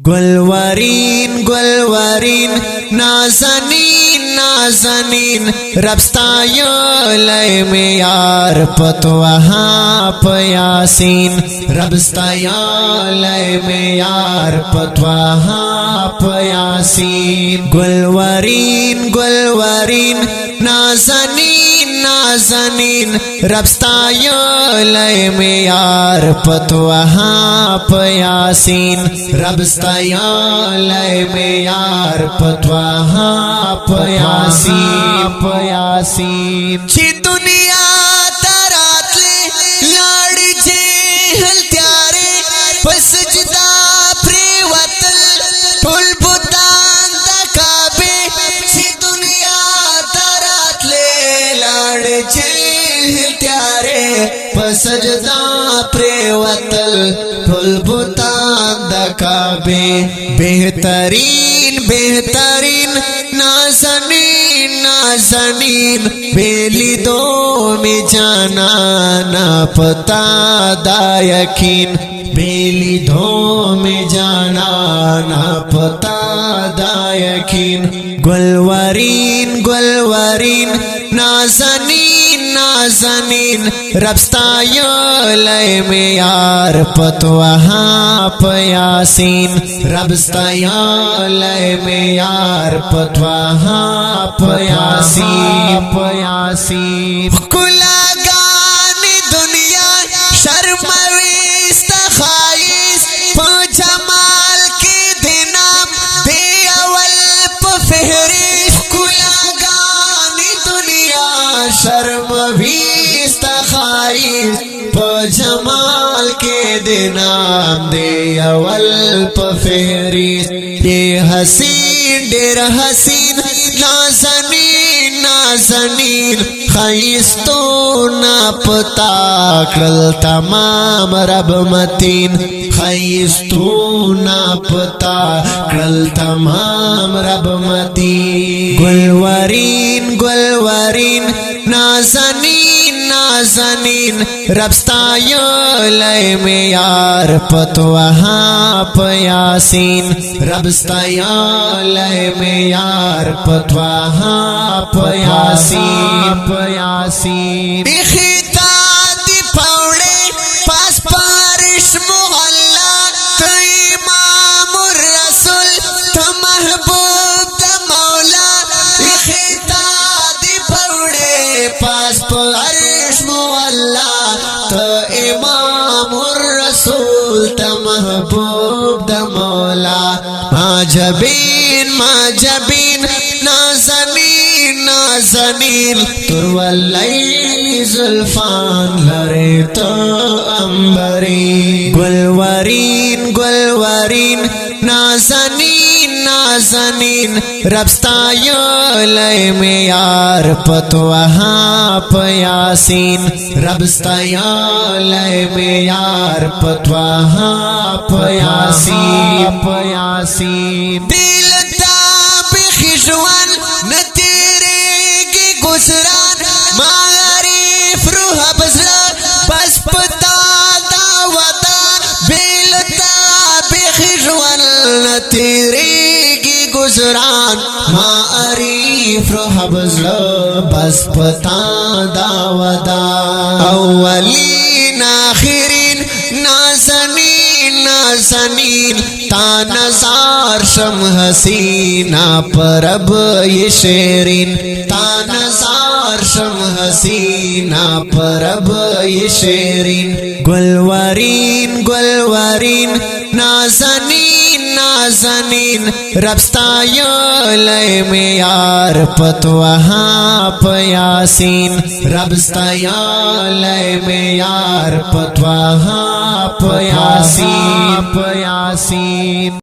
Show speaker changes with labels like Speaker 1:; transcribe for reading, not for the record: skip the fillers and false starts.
Speaker 1: गुलवरीन गुलवरीन नाज़नीन नाज़नीन रब्स्तायो लय में यार पतवहा पयासीन रब्स्तायो लय में यार पतवहा पयासीन गुलवरीन गुलवरीन नाज़नीन नाज़नीन रब्स्तायो लय में यार पतवहा पयासीन रब्स्तायो लय में यार पतवहा पयासीन पयासीन छी दुनिया तरातले लाड़ जे हल त्यारे पसजदा प्रेवतल फुल बुदान तकाबे छी दुनिया तरातले लाड़ जे हल त्यारे पसजदा प्रेवतल फुल बुदान तकाबे बेहतरीन बेहतरीन नाज़नीन नाज़नीन बेली दो में जाना ना पता दायकीन बेली दो में जाना ना पता दायकीन गुलवरीन गुलवरीन नाज़नीन नाज़नीन रब्स्तायो लय में यार पतवहा पयासीन रब्स्तायो लय में यार पतवहा पयासीन पयासीन कुलागानी दुनिया शर्मविस्त खाइस जमाल के दिनाम दे अवल फहरिस कुलागानी दुनिया शर्मविस्त खाइस जमाल के दिनाम दे अवल फहरिस ये हसीन डेर हसीन नाज़नीन नाज़नीन खैस्तो ना पता कल तमाम रब मतीन खैस्तो ना पता कल तमाम रब मतीन गुलवरीन गुलवरीन नाज़नीन नाज़नीन रब्स्तायो लय में यार पतवहा पयासीन रब्स्तायो लय में यार पतवहा पयासीन पयासीन बिखिताती पौड़े पास पारिश मोहल्ला तो इमामुर रसूल तो महबूब तो मौला बिखिताती पौड़े पास पारिश मोहल्ला तो इमामुर रसूल तो महबूब तो मौला माजबीन नाज़नीन नाज़नीन तुरवल्लैल जुल्फान लरे तो अंबरी गुलवरीन गुलवरीन नाज़नीन नाज़नीन रब्स्तायो लय में यार पतवहा पयासीन रब्स्तायो लय में यार पतवहा पयासीन पयासीन दिल ताबे खिजवान न तेरे की गुजरान मारीफ रूह बजरा बस पता दावतान दिल ताबे खिजवान न तेरे की गुजरान मारीफ रूह बजरा बस पता दावतान अव्वलीन आखिरीन नाज़नीन नाज़नीन तानज़ार शम हसीना परब ये शेरीन तानज़ार शम हसीना परब ये शेरीन गुलवरीन गुलवरीन नाज़नीन नाज़नीन रब्स्तायो लय में यार पतवहा पयासीन रब्स्तायो लय में यार पतवहा पयासीन पयासीन।